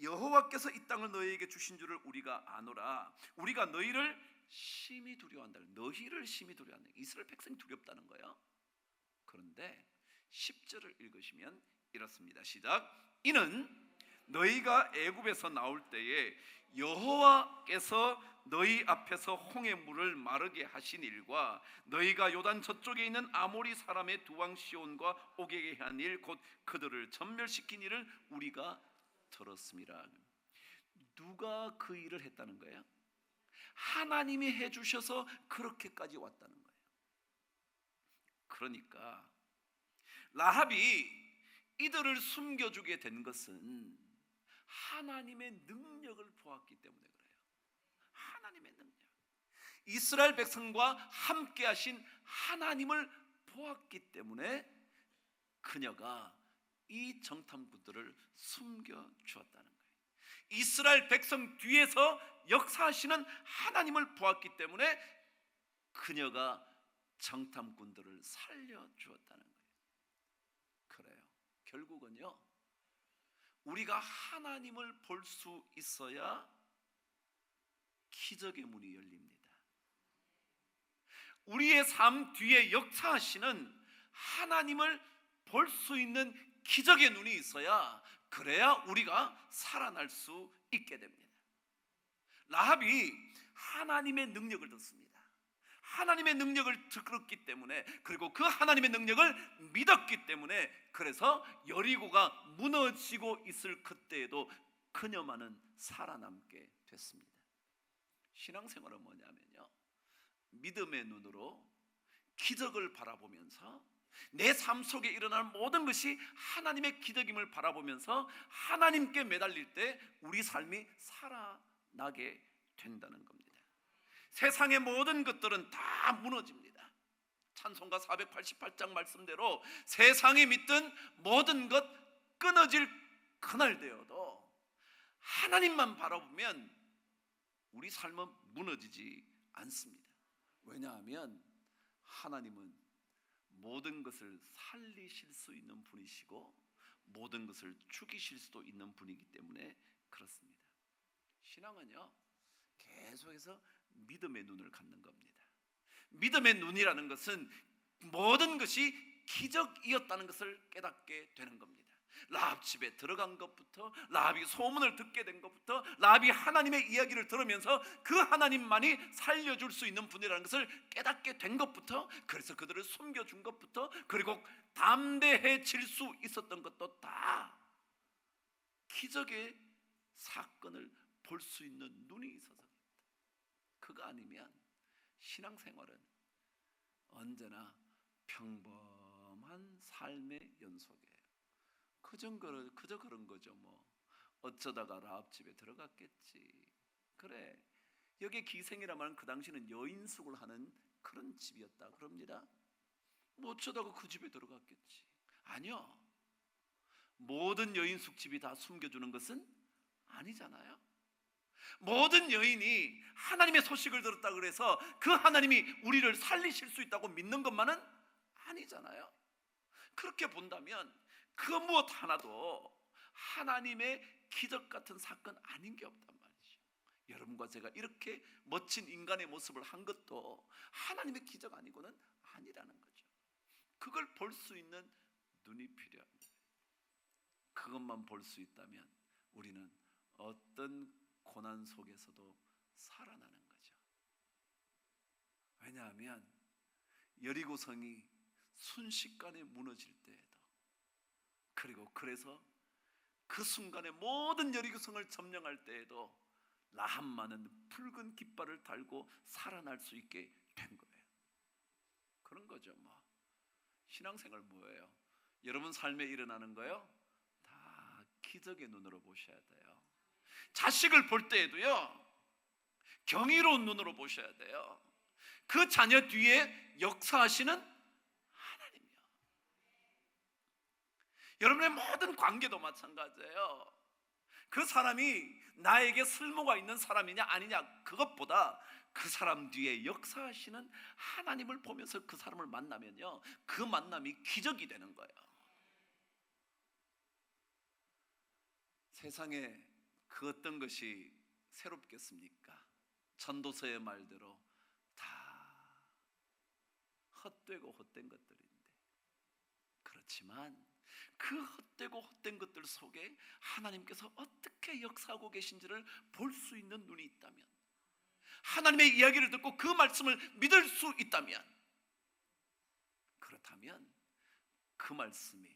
여호와께서 이 땅을 너희에게 주신 줄을 우리가 아노라. 우리가 너희를 심히 두려워한다. 너희를 심히 두려워한다. 이스라엘 백성이 두렵다는 거예요. 그런데 10절을 읽으시면 이렇습니다. 시작. 이는 너희가 애굽에서 나올 때에 여호와께서 너희 앞에서 홍해 물을 마르게 하신 일과 너희가 요단 저쪽에 있는 아모리 사람의 두 왕 시온과 오게게 한 일, 곧 그들을 전멸시킨 일을 우리가 들었습니다. 누가 그 일을 했다는 거예요? 하나님이 해주셔서 그렇게까지 왔다는 거예요. 그러니까 라합이 이들을 숨겨주게 된 것은 하나님의 능력을 보았기 때문에 그래요. 하나님의 능력, 이스라엘 백성과 함께 하신 하나님을 보았기 때문에 그녀가 이 정탐꾼들을 숨겨주었다는 거예요. 이스라엘 백성 뒤에서 역사하시는 하나님을 보았기 때문에 그녀가 정탐꾼들을 살려주었다는 거예요. 그래요. 결국은요, 우리가 하나님을 볼 수 있어야 기적의 문이 열립니다. 우리의 삶 뒤에 역사하시는 하나님을 볼 수 있는 기적의 눈이 있어야, 그래야 우리가 살아날 수 있게 됩니다. 라합이 하나님의 능력을 듣습니다. 하나님의 능력을 들었기 때문에, 그리고 그 하나님의 능력을 믿었기 때문에, 그래서 여리고가 무너지고 있을 그때에도 그녀만은 살아남게 됐습니다. 신앙생활은 뭐냐면요, 믿음의 눈으로 기적을 바라보면서 내 삶 속에 일어날 모든 것이 하나님의 기적임을 바라보면서 하나님께 매달릴 때 우리 삶이 살아나게 된다는 겁니다. 세상의 모든 것들은 다 무너집니다. 찬송가 488장 말씀대로 세상이 믿든 모든 것 끊어질 그날 되어도 하나님만 바라보면 우리 삶은 무너지지 않습니다. 왜냐하면 하나님은 모든 것을 살리실 수 있는 분이시고 모든 것을 죽이실 수도 있는 분이기 때문에 그렇습니다. 신앙은요, 계속해서 믿음의 눈을 갖는 겁니다. 믿음의 눈이라는 것은 모든 것이 기적이었다는 것을 깨닫게 되는 겁니다. 라합 집에 들어간 것부터, 라합이 소문을 듣게 된 것부터, 라합이 하나님의 이야기를 들으면서 그 하나님만이 살려줄 수 있는 분이라는 것을 깨닫게 된 것부터, 그래서 그들을 숨겨준 것부터, 그리고 담대해질 수 있었던 것도 다 기적의 사건을 볼 수 있는 눈이 있어서 그렇다. 그거 아니면 신앙생활은 언제나 평범한 삶의 연속이에요. 그저 그런 거죠. 뭐 어쩌다가 라합 집에 들어갔겠지. 그래, 여기 기생이라 말은 그 당시는 여인숙을 하는 그런 집이었다 그럽니다. 뭐 어쩌다가 그 집에 들어갔겠지. 아니요, 모든 여인숙 집이 다 숨겨주는 것은 아니잖아요. 모든 여인이 하나님의 소식을 들었다 그래서 그 하나님이 우리를 살리실 수 있다고 믿는 것만은 아니잖아요. 그렇게 본다면 그 무엇 하나도 하나님의 기적 같은 사건 아닌 게 없단 말이죠. 여러분과 제가 이렇게 멋진 인간의 모습을 한 것도 하나님의 기적 아니고는 아니라는 거죠. 그걸 볼 수 있는 눈이 필요합니다. 그것만 볼 수 있다면 우리는 어떤 고난 속에서도 살아나는 거죠. 왜냐하면 여리고성이 순식간에 무너질 때에도, 그리고 그래서 그 순간에 모든 여리고성을 점령할 때에도 라합만은 붉은 깃발을 달고 살아날 수 있게 된 거예요. 그런 거죠. 뭐 신앙생활 뭐예요? 여러분 삶에 일어나는 거요? 다 기적의 눈으로 보셔야 돼요. 자식을 볼 때에도요, 경이로운 눈으로 보셔야 돼요. 그 자녀 뒤에 역사하시는 하나님이요. 여러분의 모든 관계도 마찬가지예요. 그 사람이 나에게 쓸모가 있는 사람이냐 아니냐, 그것보다 그 사람 뒤에 역사하시는 하나님을 보면서 그 사람을 만나면요, 그 만남이 기적이 되는 거예요. 세상에 그 어떤 것이 새롭겠습니까? 전도서의 말대로 다 헛되고 헛된 것들인데, 그렇지만 그 헛되고 헛된 것들 속에 하나님께서 어떻게 역사하고 계신지를 볼 수 있는 눈이 있다면, 하나님의 이야기를 듣고 그 말씀을 믿을 수 있다면, 그렇다면 그 말씀이,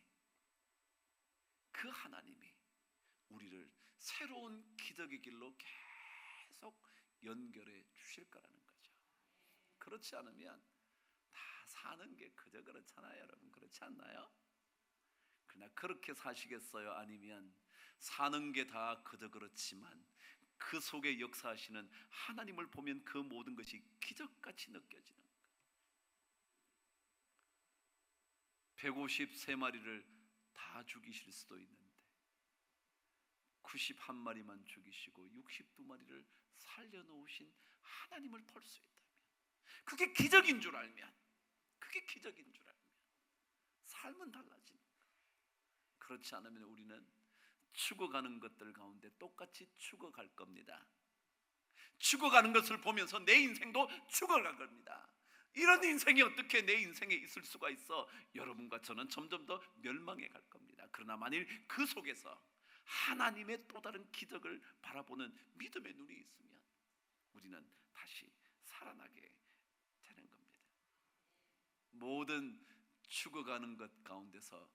그 하나님이 우리를 새로운 기적의 길로 계속 연결해 주실 거라는 거죠. 그렇지 않으면 다 사는 게 그저 그렇잖아요. 여러분, 그렇지 않나요? 그러나 그렇게 사시겠어요? 아니면 사는 게 다 그저 그렇지만 그 속에 역사하시는 하나님을 보면 그 모든 것이 기적같이 느껴지는 거예요. 153마리를 다 죽이실 수도 있는데 91마리만 죽이시고 62마리를 살려놓으신 하나님을 볼 수 있다면, 그게 기적인 줄 알면, 그게 기적인 줄 알면 삶은 달라지는 거예요. 그렇지 않으면 우리는 죽어가는 것들 가운데 똑같이 죽어갈 겁니다. 죽어가는 것을 보면서 내 인생도 죽어갈 겁니다. 이런 인생이 어떻게 내 인생에 있을 수가 있어? 여러분과 저는 점점 더 멸망해 갈 겁니다. 그러나 만일 그 속에서 하나님의 또 다른 기적을 바라보는 믿음의 눈이 있으면 우리는 다시 살아나게 되는 겁니다. 모든 죽어가는 것 가운데서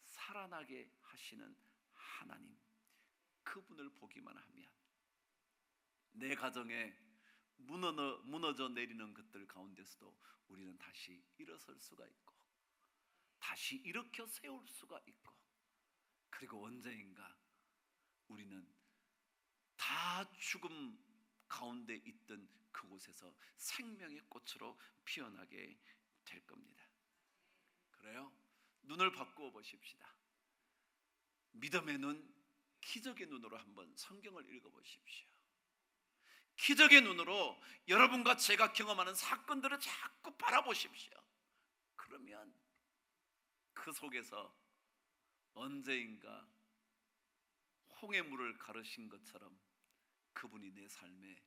살아나게 하시는 하나님, 그분을 보기만 하면 내 가정에 무너져 내리는 것들 가운데서도 우리는 다시 일어설 수가 있고, 다시 일으켜 세울 수가 있고, 그리고 언제인가 우리는 다 죽음 가운데 있던 그곳에서 생명의 꽃으로 피어나게 될 겁니다. 그래요? 눈을 바꾸어 보십시다. 믿음의 눈, 기적의 눈으로 한번 성경을 읽어보십시오. 기적의 눈으로 여러분과 제가 경험하는 사건들을 자꾸 바라보십시오. 그러면 그 속에서 언제인가 홍해물을 가르신 것처럼 그분이 내 삶에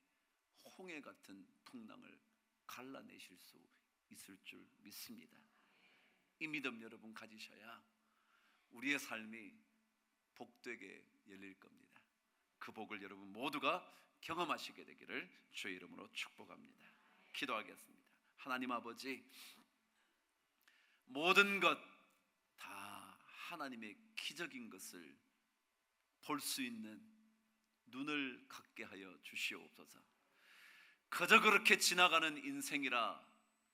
홍해 같은 풍랑을 갈라내실 수 있을 줄 믿습니다. 이 믿음 여러분 가지셔야 우리의 삶이 복되게 열릴 겁니다. 그 복을 여러분 모두가 경험하시게 되기를 주의 이름으로 축복합니다. 기도하겠습니다. 하나님 아버지, 모든 것 다 하나님의 기적인 것을 볼 수 있는 눈을 갖게 하여 주시옵소서. 그저 그렇게 지나가는 인생이라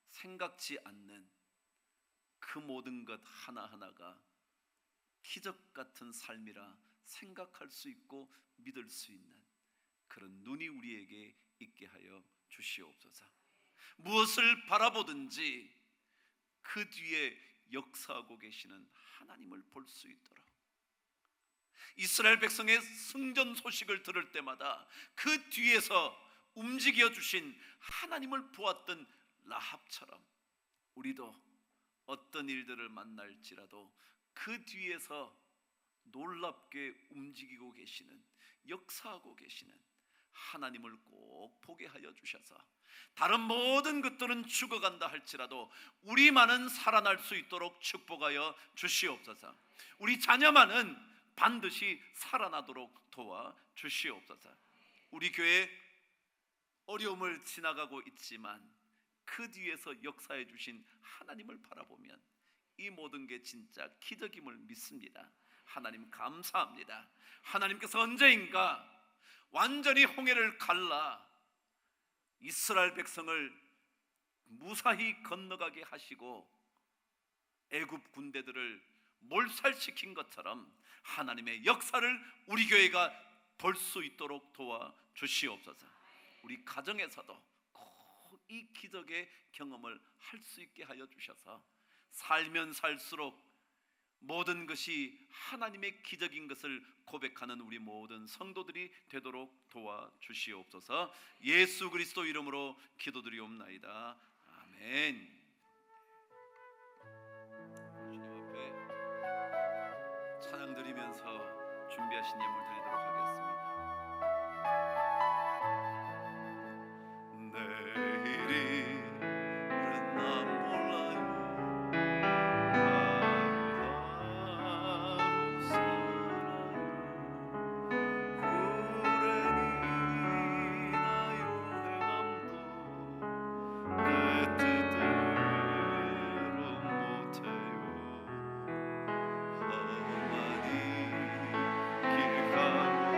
생각지 않는 그 모든 것 하나하나가 기적 같은 삶이라 생각할 수 있고 믿을 수 있는 그런 눈이 우리에게 있게 하여 주시옵소서. 무엇을 바라보든지 그 뒤에 역사하고 계시는 하나님을 볼 수 있도록, 이스라엘 백성의 승전 소식을 들을 때마다 그 뒤에서 움직여 주신 하나님을 보았던 라합처럼 우리도 어떤 일들을 만날지라도 그 뒤에서 놀랍게 움직이고 계시는, 역사하고 계시는 하나님을 꼭 보게 하여 주셔서 다른 모든 것들은 죽어간다 할지라도 우리만은 살아날 수 있도록 축복하여 주시옵소서. 우리 자녀만은 반드시 살아나도록 도와 주시옵소서. 우리 교회 어려움을 지나가고 있지만 그 뒤에서 역사해 주신 하나님을 바라보면 이 모든 게 진짜 기적임을 믿습니다. 하나님 감사합니다. 하나님께서 언제인가 완전히 홍해를 갈라 이스라엘 백성을 무사히 건너가게 하시고 애굽 군대들을 몰살시킨 것처럼 하나님의 역사를 우리 교회가 볼 수 있도록 도와 주시옵소서. 우리 가정에서도 꼭 이 기적의 경험을 할 수 있게 하여 주셔서 살면 살수록 모든 것이 하나님의 기적인 것을 고백하는 우리 모든 성도들이 되도록 도와 주시옵소서. 예수 그리스도 이름으로 기도드리옵나이다. 아멘. 주님 앞에 찬양 드리면서 준비하신 예물 드리도록 하겠습니다. 내일은 난 몰라요. 하루하루 살아요. 불행이나 요행함도 내 뜻대로 못해요. 험하니 길 가고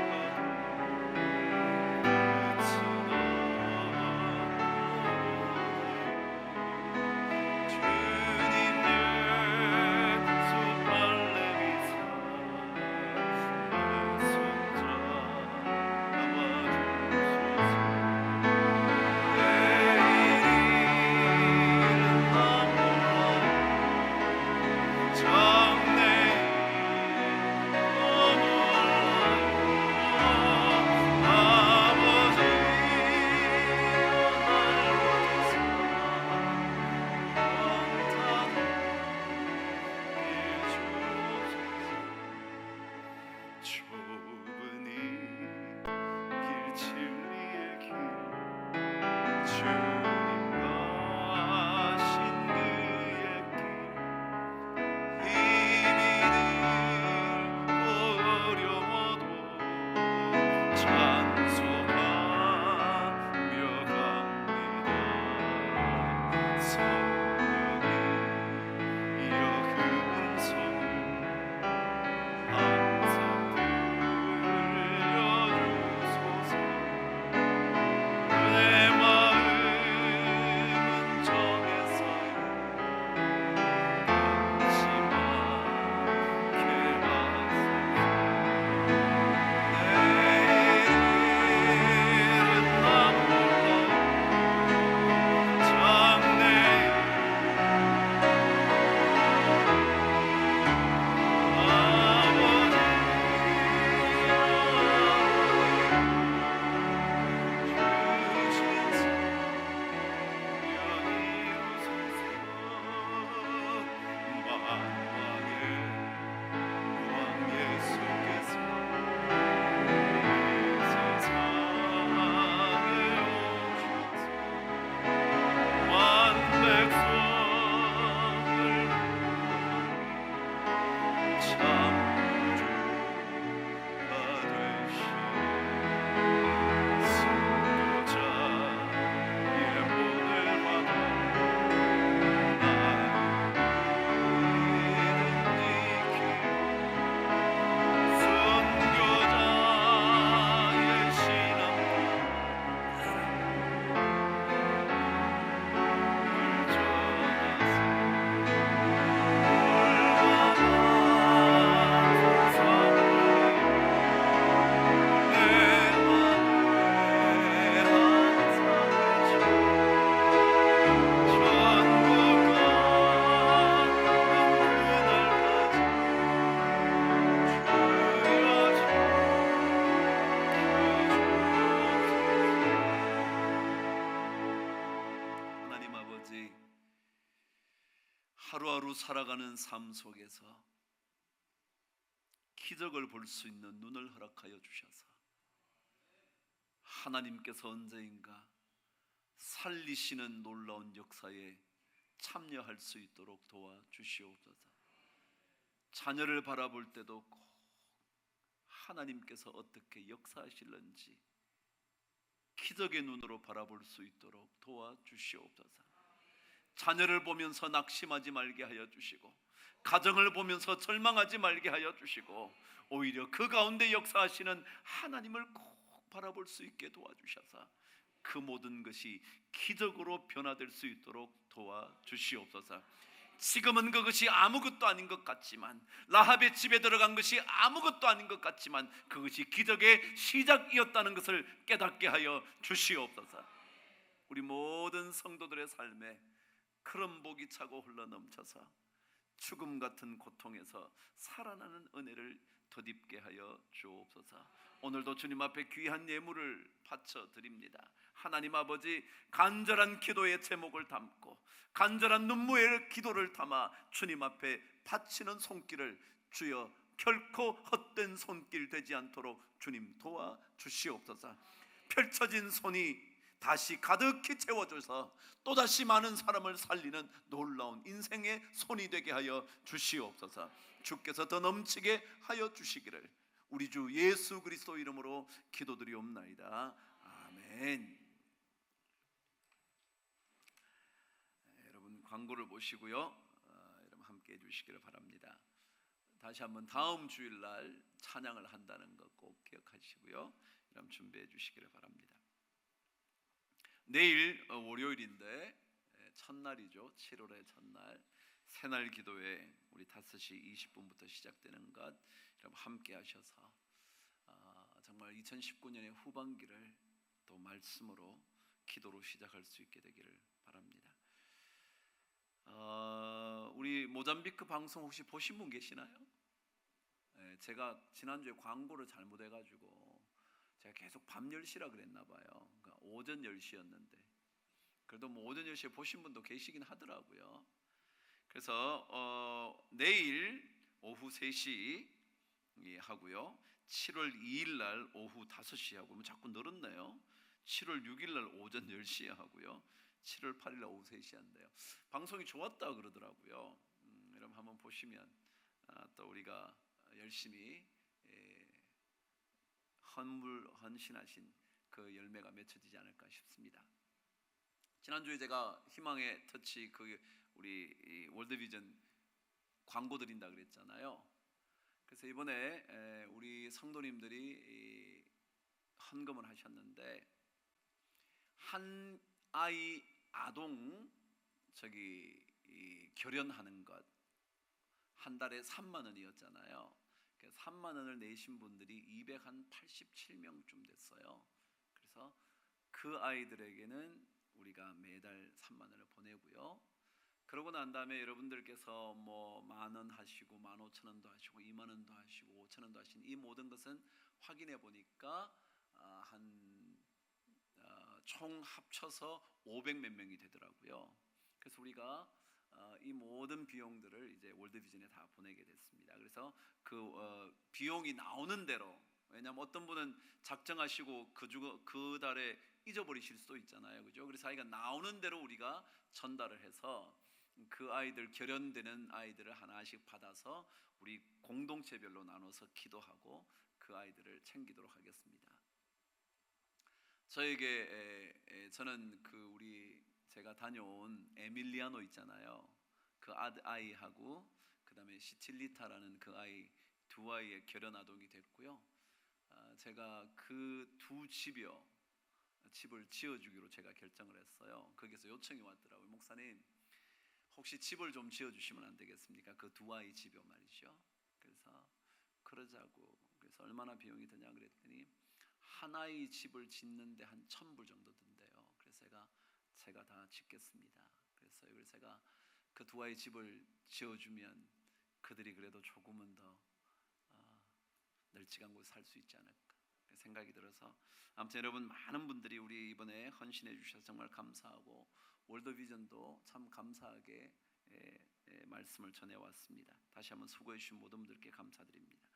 하루하루 살아가는 삶 속에서 기적을 볼 수 있는 눈을 허락하여 주셔서 하나님께서 언제인가 살리시는 놀라운 역사에 참여할 수 있도록 도와주시옵소서. 자녀를 바라볼 때도 꼭 하나님께서 어떻게 역사하실는지 기적의 눈으로 바라볼 수 있도록 도와주시옵소서. 자녀를 보면서 낙심하지 말게 하여 주시고, 가정을 보면서 절망하지 말게 하여 주시고, 오히려 그 가운데 역사하시는 하나님을 꼭 바라볼 수 있게 도와주셔서 그 모든 것이 기적으로 변화될 수 있도록 도와주시옵소서. 지금은 그것이 아무것도 아닌 것 같지만, 라합의 집에 들어간 것이 아무것도 아닌 것 같지만 그것이 기적의 시작이었다는 것을 깨닫게 하여 주시옵소서. 우리 모든 성도들의 삶에 그런 복이 차고 흘러넘쳐서 죽음 같은 고통에서 살아나는 은혜를 덧입게 하여 주옵소서. 오늘도 주님 앞에 귀한 예물을 바쳐 드립니다. 하나님 아버지, 간절한 기도의 제목을 담고 간절한 눈물의 기도를 담아 주님 앞에 바치는 손길을 주여 결코 헛된 손길 되지 않도록 주님 도와주시옵소서. 펼쳐진 손이 다시 가득히 채워줘서 또다시 많은 사람을 살리는 놀라운 인생의 손이 되게 하여 주시옵소서. 주께서 더 넘치게 하여 주시기를 우리 주 예수 그리스도 이름으로 기도드리옵나이다. 아멘. 여러분 광고를 보시고요, 여러분 함께 해주시기를 바랍니다. 다시 한번 다음 주일날 찬양을 한다는 것 꼭 기억하시고요, 여러분 준비해 주시기를 바랍니다. 내일 월요일인데 첫날이죠. 7월의 첫날 새날 기도회 우리 5시 20분부터 시작되는 것 여러분 함께 하셔서 정말 2019년의 후반기를 또 말씀으로 기도로 시작할 수 있게 되기를 바랍니다. 우리 모잠비크 방송 혹시 보신 분 계시나요? 제가 지난주에 광고를 잘못해가지고 제가 계속 밤 10시라 그랬나 봐요. 그러니까 오전 10시였는데 그래도 뭐 오전 10시에 보신 분도 계시긴 하더라고요. 그래서 내일 오후 3시 하고요, 7월 2일 날 오후 5시 하고 자꾸 늘었네요. 7월 6일 날 오전 10시에 하고요, 7월 8일 날 오후 3시 한대요. 방송이 좋았다 그러더라고요. 여러분 한번 보시면 또 우리가 열심히 헌신하신 그 열매가 맺혀지지 않을까 싶습니다. 지난주에 제가 희망의 터치 우리 월드비전 광고 드린다 그랬잖아요. 그래서 이번에 우리 성도님들이 헌금을 하셨는데 한 아동 결연하는 것 한 달에 3만 원이었잖아요. 3만 원을 내신 분들이 287명쯤 됐어요. 그래서 그 아이들에게는 우리가 매달 3만 원을 보내고요. 그러고 난 다음에 여러분들께서 뭐 10,000원 하시고 15,000원도 하시고 20,000원도 하시고 5,000원도 하신 이 모든 것은 확인해 보니까 총 합쳐서 500몇 명이 되더라고요. 그래서 우리가 이 모든 비용들을 이제 월드비전에 다 보내게 됐습니다. 그래서 그 비용이 나오는 대로, 왜냐하면 어떤 분은 작정하시고 그 달에 잊어버리실 수도 있잖아요, 그죠? 그래서 아이가 나오는 대로 우리가 전달을 해서 그 아이들 결연되는 아이들을 하나씩 받아서 우리 공동체별로 나눠서 기도하고 그 아이들을 챙기도록 하겠습니다. 저는 제가 다녀온 에밀리아노 있잖아요. 그 아이하고 그다음에 시틸리타라는 그 아이 두 아이의 결연 아동이 됐고요. 제가 그 두 집을 지어주기로 제가 결정을 했어요. 거기서 요청이 왔더라고요. 목사님, 혹시 집을 좀 지어주시면 안 되겠습니까? 그 두 아이 집이요 말이죠. 그래서 그러자고. 그래서 얼마나 비용이 드냐 그랬더니 하나의 집을 짓는데 한 1,000불 정도 든대요. 그래서 제가 다 짓겠습니다. 그래서 제가 그 두 아이 집을 지어주면 그들이 그래도 조금은 더 널찍한 곳에 살 수 있지 않을까 생각이 들어서, 아무튼 여러분 많은 분들이 우리 이번에 헌신해 주셔서 정말 감사하고 월드비전도 참 감사하게 말씀을 전해왔습니다. 다시 한번 수고해 주신 모든 분들께 감사드립니다.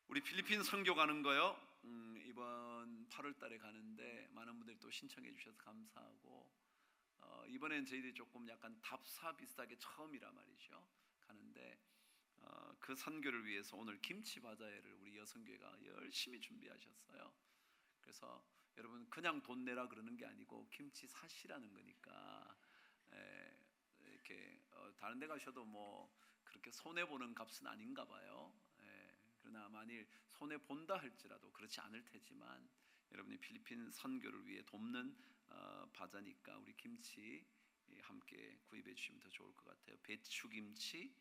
우리 필리핀 선교 가는 거요. 이번 8월 달에 가는데 많은 분들이 또 신청해 주셔서 감사하고 이번엔 저희들이 조금 약간 답사 비슷하게 처음이라 말이죠. 가는데 그 선교를 위해서 오늘 김치 바자회를 우리 여성교회가 열심히 준비하셨어요. 그래서 여러분 그냥 돈 내라 그러는 게 아니고 김치 사시라는 거니까 이렇게 다른 데 가셔도 뭐 그렇게 손해 보는 값은 아닌가 봐요. 그러나 만일 손해 본다 할지라도 그렇지 않을 테지만 여러분이 필리핀 선교를 위해 돕는 바자니까 우리 김치 함께 구입해 주시면 더 좋을 것 같아요. 배추김치,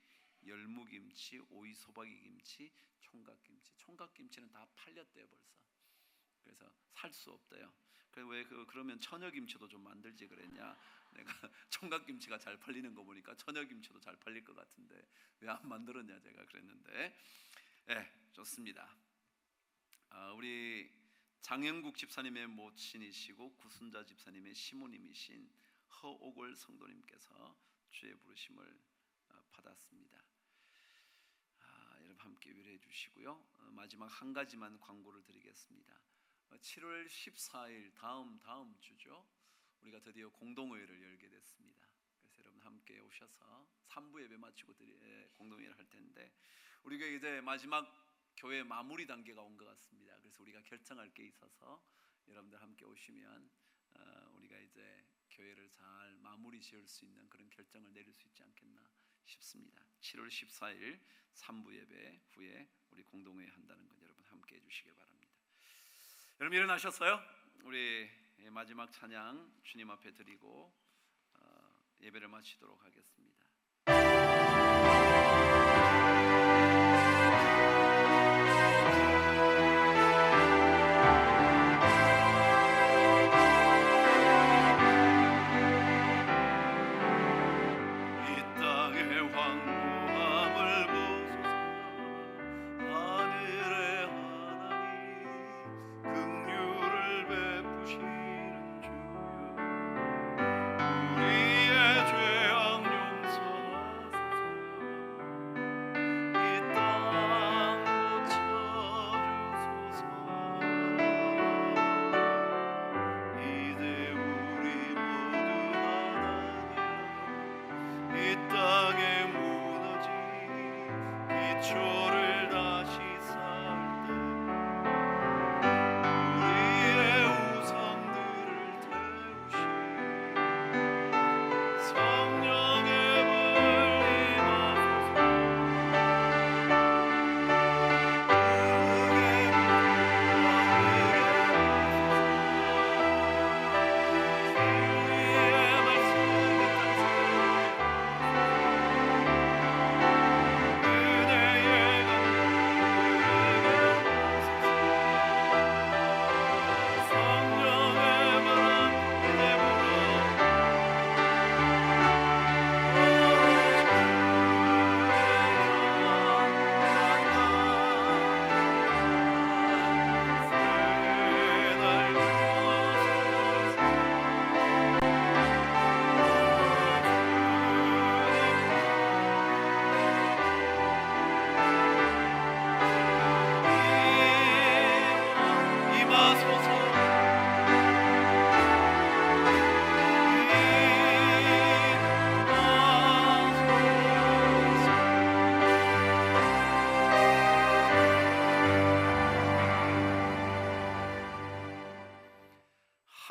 열무김치, 오이 소박이 김치, 총각김치. 총각김치는 다 팔렸대요 벌써. 그래서 살 수 없대요. 그래서 왜 그러면 처녀김치도 좀 만들지 그랬냐? 내가 총각김치가 잘 팔리는 거 보니까 처녀김치도 잘 팔릴 것 같은데 왜 안 만들었냐 제가 그랬는데, 좋습니다. 우리 장영국 집사님의 모친이시고 구순자 집사님의 시모님이신 허옥월 성도님께서 주의 부르심을 받았습니다. 여러분 함께 위로해 주시고요. 마지막 한 가지만 광고를 드리겠습니다. 7월 14일 다음 주죠. 우리가 드디어 공동회의를 열게 됐습니다. 그래서 여러분 함께 오셔서 3부 예배 마치고 공동회의를 할 텐데 우리가 이제 마지막 교회 마무리 단계가 온 것 같습니다. 그래서 우리가 결정할 게 있어서 여러분들 함께 오시면 우리가 이제 교회를 잘 마무리 지을 수 있는 그런 결정을 내릴 수 있지 않겠나 싶습니다. 7월 14일 3부 예배 후에 우리 공동회의 한다는 것 여러분 함께 해주시기 바랍니다. 여러분 일어나셨어요? 우리 마지막 찬양 주님 앞에 드리고 예배를 마치도록 하겠습니다.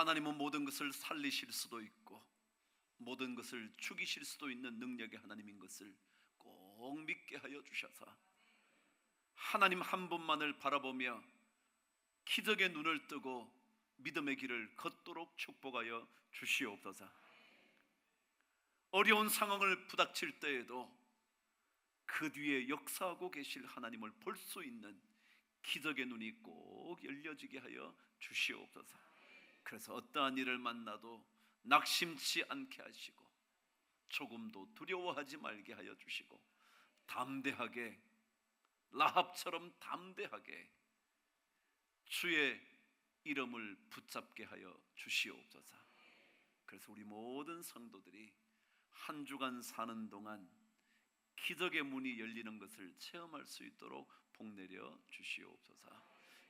하나님은 모든 것을 살리실 수도 있고 모든 것을 죽이실 수도 있는 능력의 하나님인 것을 꼭 믿게 하여 주셔서 하나님 한 분만을 바라보며 기적의 눈을 뜨고 믿음의 길을 걷도록 축복하여 주시옵소서. 어려운 상황을 부닥칠 때에도 그 뒤에 역사하고 계실 하나님을 볼 수 있는 기적의 눈이 꼭 열려지게 하여 주시옵소서. 그래서 어떠한 일을 만나도 낙심치 않게 하시고 조금도 두려워하지 말게 하여 주시고 담대하게 라합처럼 담대하게 주의 이름을 붙잡게 하여 주시옵소서. 그래서 우리 모든 성도들이 한 주간 사는 동안 기적의 문이 열리는 것을 체험할 수 있도록 복내려 주시옵소서.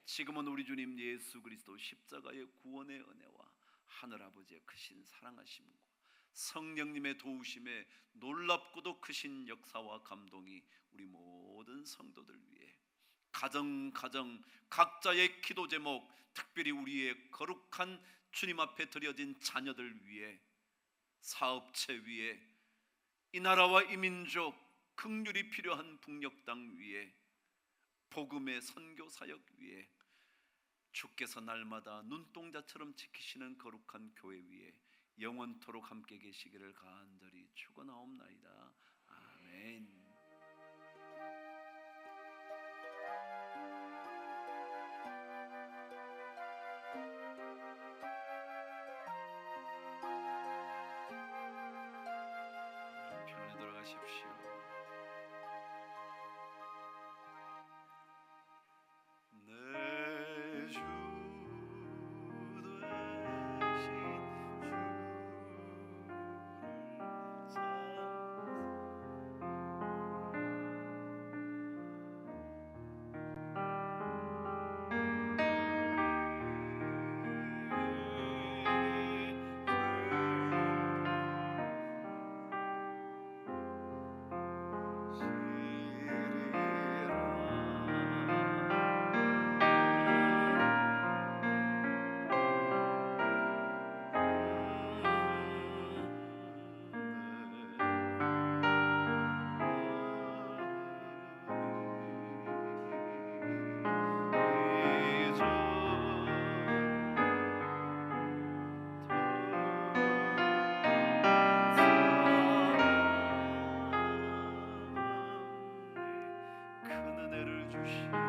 지금은 우리 주님 예수 그리스도 십자가의 구원의 은혜와 하늘아버지의 크신 사랑하심과 성령님의 도우심에 놀랍고도 크신 역사와 감동이 우리 모든 성도들 위해 가정 각자의 기도 제목, 특별히 우리의 거룩한 주님 앞에 드려진 자녀들 위해, 사업체 위에, 이 나라와 이 민족 긍휼이 필요한 북녘 땅 위에, 복음의 선교 사역 위에, 주께서 날마다 눈동자처럼 지키시는 거룩한 교회 위에 영원토록 함께 계시기를 간절히 축원하옵나이다. 아멘. 편에 돌아가십시오. 내 주 큰 은혜를 주시고